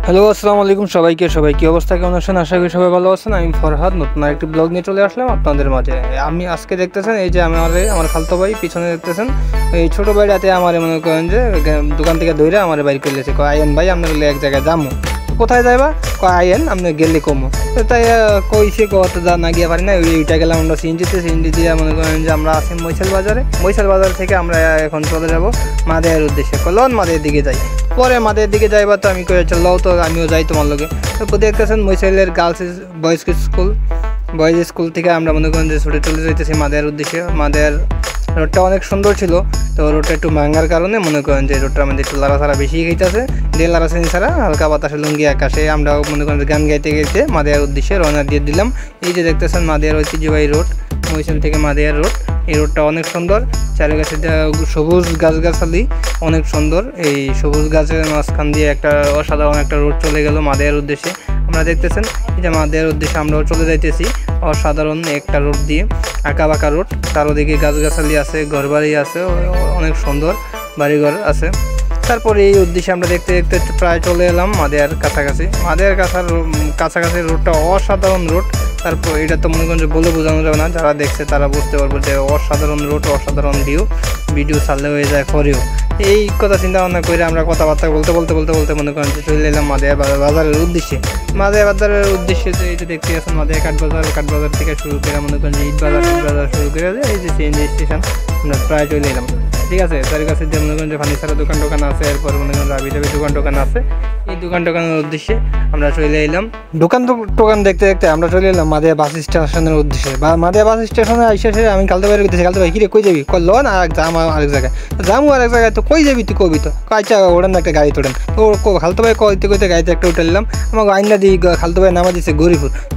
Hello, আসসালামু আলাইকুম সবাইকে। সবাই কি অবস্থা, কেমন আছেন? আশা করি সবাই ভালো আছেন। আমি ফরহাদ নতুন একটি ব্লগ নিয়ে চলে আসলাম আপনাদের মাঝে। আমি আজকে দেখতেছেন এই যে আমার খালতো ভাই পিছনে দেখতেছেন, এই ছোটো ভাই রাতে আমার মনে করেন যে দোকান থেকে ধরে আমার বাড়ি করলেছে, আইন ভাই আপনার এক জায়গায় যাবো। কোথায় যাইবা? আইন আপনি গেলে কমো। তো তাই কইছে কত যা না গিয়ে পারি না, ওইটা গেলাম আমরা সিএনজি দিয়ে মনে করেন যে আমরা আছি মৈশাল বাজার থেকে আমরা এখন চলে যাব মাদের উদ্দেশ্যে। লন মাদের দিকে যাই। পরে মাদের দিকে যাইবা তো আমি কয়ে চললাও, তো আমিও যাই তোমার লগে। তো দেখতেছেন মৈশালের গার্লস বয়েজ স্কুল থেকে আমরা মনে করেন যে ছুটে চলে যাইতেছি মাদের উদ্দেশ্যে। মাদের রোডটা অনেক সুন্দর ছিল, তো রোডটা একটু ভাঙার কারণে মনে করেন যে রোডটার মধ্যে একটু লাড়াছাড়া বেশি খাইতেছে। লাড়াছাড়ি ছাড়া হালকা বাতাসে লুঙ্গি আকাশে আমরা মনে করেন গান গাইতে গাইতে মাদের উদ্দেশ্যে রওনা দিয়ে দিলাম। এই যে দেখতেছেন মাদের ঐতিহ্যবাহী রোড, মৈশাল থেকে মাদের রোড। এই রোডটা অনেক সুন্দর, চারিপাশে সবুজ গাছগাছালি অনেক সুন্দর। এই সবুজ গাছের মাঝখান দিয়ে একটা অসাধারণ একটা রোড চলে গেল মাদের উদ্দেশ্যে। আমরা দেখতেছেন এই যে মাদের উদ্দেশ্যে আমরাও চলে যাইতেছি অসাধারণ একটা রোড দিয়ে, আঁকা বাঁকা রোড। চারোদিকে গাছগাছালি আছে, ঘরবাড়ি আছে, অনেক সুন্দর বাড়িঘর আছে। তারপরে এই উদ্দেশ্যে আমরা দেখতে দেখতে প্রায় চলে এলাম মাদের কাছাকাছি রোডটা অসাধারণ রোড। তারপর এটা তো মনে করেন যে বলে বোঝানো যাবে না, যারা দেখছে তারা বুঝতে পারবো যে অসাধারণ রোড, অসাধারণ ভিডিও ছাড়লে হয়ে যায় ফরেও। এই কথা চিন্তা ভাবনা করে আমরা কথাবার্তা বলতে মনে করেন যে চলে এলাম মাদের বাজারের উদ্দেশ্যে। মাদের বাজারের উদ্দেশ্যে যে এই যে দেখতে গেছেন মাদের কাঠবাজার থেকে শুরু করে মনে করেন যে ইট বাজার শুরু করে এই যে সিএনজি স্টেশন আমরা প্রায় চলে এলাম। ঠিক আছে, তার কাছে যে মনে করেন যে ফার্নিচারের দোকান আছে, এরপর মনে করেন রাবি দোকান আছে। এই দোকানের উদ্দেশ্যে আমরা চলে এলাম। দোকান দেখতে দেখতে আমরা চলে এলাম মাদের বাস স্টেশনের উদ্দেশ্যে। মাদের বাস স্টেশনে এসে আমি কালতে বাইরে করতেছি। কালতে ভাই কিরে কই যাবি? লন আর আরেক জায়গায় তো কই যাবি? তুই কবি তো আচ্ছা ওড়েন একটা গাড়ি তোড়েন। তো খালতো ভাই কইতে গাড়িতে একটা উঠে নিলাম। আমার আইনা দিয়ে খালতো ভাই নামা দিচ্ছে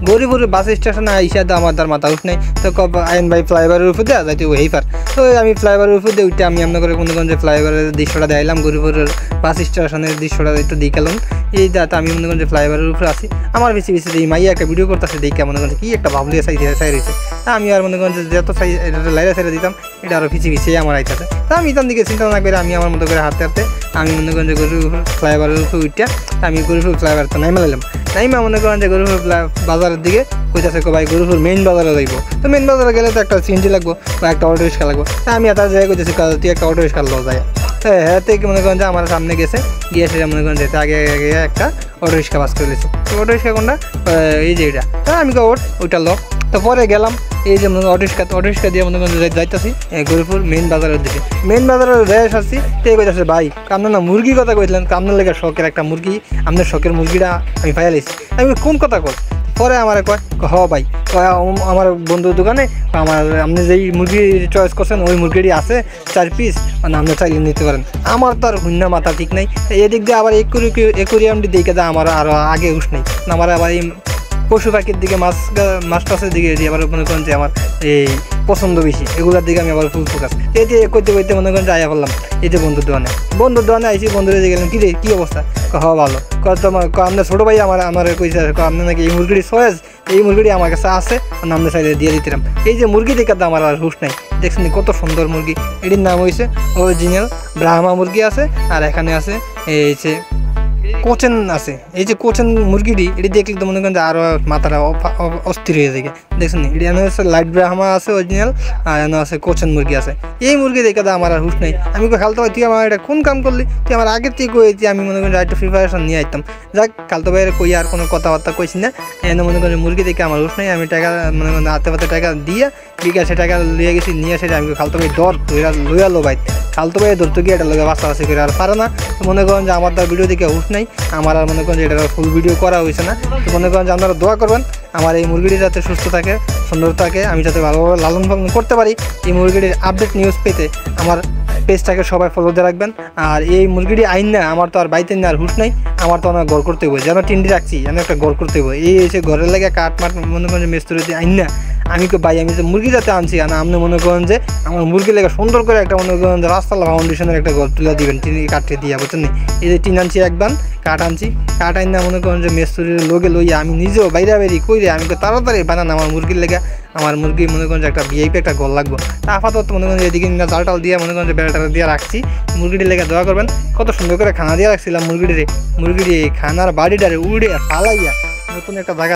গরিপুর বাস স্টেশনে আইসা আমার তার মাথা উঠ নাই। তো আইন ভাই ফ্লাইওভারের উপর দেওয়া যাইতে হেইপার। তো আমি ফ্লাইওভারের উপর দিয়ে উঠে আমি আপনার করে মনে করেন যে ফ্লাইওভারের দৃশ্যটা দেখাইলাম, গরিপুরের বাস স্টেশনের দৃশ্যটা একটু দেখালাম। এই দাঁত আমি মনে করেন যে ফ্লাইওভারের উপরে আসি, আমার বেশি এই মাইয়া একটা ভিডিও করতেছে দেখে মনে করেন কি একটা ভাবলিয়া চাই রয়েছে। তা আমি আর মনে করেন যে যত লাইরা সাইডে দিতাম এটা আরও পিছিয়ে আমার আইতাছে। তা আমি তার দিকে চিন্তা না করে আমি আমার মতো করে হাঁটতে আমি মনে করেন যে গরিপুর ফ্লাইওভারের উপরে উঠটা আমি গরিপুর ফ্লাইওভার তো নাইমা নিলাম। মনে করেন যে গরিপুর বাজারের দিকে কইতাছে ভাই গরিপুর মেইন বাজারে যাইব। তো মেইন বাজারে গেলে তো একটা সিএনজি লাগবো বা একটা অটো রিক্সা লাগবো। তা আমি তার জায়গায় কইতেছি তুই একটা অটো রিক্সা লো যায়। হ্যাঁ থেকে মনে করেন যে আমার সামনে গেছে, গিয়ে সেটা মনে করেন যেতে আগে একটা অটো রিক্সা বাস করে দিয়েছি। তো অটো রিক্সা কোনটা? এই যে এটা। তা আমি ওইটা লো। তো পরে গেলাম এই যে মনে অটো রিক্সা দিয়ে মনে করেন যাইতেছি গরিপুর মেইন বাজারের দিকে। মেইন বাজারের যাই আসছি তে কইতাছে ভাই আপনার না মুরগির কথা কইছিলেন, আপনার লেগে শখের একটা মুরগি, আপনার শখের মুরগিটা আমি পাইয়ালিছি। আমি কোন কথা কর? পরে আমার কয় ভাই আমার বন্ধুর দোকানে আপনি যেই মুরগি চয়েস করছেন ওই মুরগিটি আছে 4 পিস, মানে আপনি চাইলে নিতে পারেন। আমার তো আর হুন্না মাথা ঠিক নাই, এদিক দিয়ে আবার একুরিয়ামটি দেখে যা আমার আরও আগে উস নেই। আমার আবার এই পশু পাখির দিকে মাছ টাছের দিকে আবার মনে করেন যে আমার এই পছন্দ বেশি, এগুলোর দিকে আমি আবার ফুল ফোকাস। এই যে করতে মনে করেন যে আয়া বললাম এই যে বন্ধুর দোকানে আইসি। বন্ধুরা দিয়ে গেলাম কি অবস্থা? ভালো। তোমার আপনার ছোটো ভাই আমার কইছে আপনার নাকি এই মুরগিটি চয়েস, এই মুরগিটি আমার কাছে আছে, আপনি চাইলে দিয়ে দিতাম। এই যে মুরগি দেখাতে আমার আর হুশ নাই। দেখছেন কত সুন্দর মুরগি। এটির নাম হয়েছে অরিজিনাল ব্রাহ্মা মুরগি আছে, আর এখানে আছে এই যে কোচেন আছে। এই যে কোচেন মুরগিটি এটি দেখলে তো মনে করেন যে আরও মাথাটা অস্থির হয়ে যায়। দেখছেন এটি এনে হচ্ছে লাইট ব্রাহ্মা আছে অরিজিনাল, আর এনে আছে কোচেন মুরগি আছে। এই মুরগি দেখে তো আমার আর হুশ নেই। আমি খালতো ভাই তুই আমার এটা কোন কাম করলি? তুই আমার আগের থেকে কইছি আমি মনে করেন একটু প্রিপারেশন নিয়ে আইতাম। যাক খালতো ভাইয়ের কই আর কোনো কথাবার্তা কইছি না। এনে মনে করেন মুরগি দেখে আমার হুশ নেই। আমি টাকা মনে করেন হাতে টাকা দিয়ে বিকাশে টাকা লিয়ে গেছি, নিয়ে এসে আমি খালতো ভাই ডর লইয়া লো ভাই। খালতো ভাই ধরতে গিয়ে এটা লোক বাঁচাবাচি করে আর পারে না। তো মনে করেন যে আমার তার ভিডিও দেখে হুশ নাই, আমার আর মনে করেন যে এটা ফুল ভিডিও করা হয়েছে না। তো মনে করেন যে আপনারা দোয়া করবেন আমার এই মুরগিটি যাতে সুস্থ থাকে, সুন্দর থাকে, আমি যাতে ভালোভাবে লালন পালন করতে পারি। এই মুরগিটির আপডেট নিউজ পেতে আমার পেজটাকে সবাই ফলো দিয়ে রাখবেন। আর এই মুরগিটি আইন না আমার তো আর বাইতে না আর হুশ নাই, আমার তো অনেক গড় করতে হবে। যেন টিন্ডি রাখছি যেন একটা গড় করতে হবে। এই এসে ঘরের লেগে কাঠ মাঠ মনে করেন যে মেস্তুরি আইন না আমি তো ভাই আমি যে মুরগি যাতে আনছি না আপনি মনে করেন যে আমার মুরগি লেগে সুন্দর করে একটা মনে করেন যে রাস্তালা ফাউন্ডেশনের একটা ঘর তুলে দিবেন কাঠে দিয়ে, বুঝছেন নি? এই যে টিন আনছি একবার কাঠ আইন না মনে করেন যে মেস্তুরির লোকে লইয়া আমি নিজেও বাইরে কইরে আমি তাড়াতাড়ি বানান আমার মুরগির লেগে আমার মুরগি মনে করেন যে একটা ভিআইপি একটা গোল লাগবে। তা আপাতত মনে করেন যে এদিকে জাল টাল দিয়ে মনে করেন যে বেড়াটা দিয়ে রাখছি। মুরগিটির লেগে দোয়া করবেন। কত সুন্দর করে খানা দিয়ে রাখছিলাম মুরগিটিরে, মুরগিটি খানার বাড়িটারে উড়ে পালাইয়া নতুন একটা জায়গা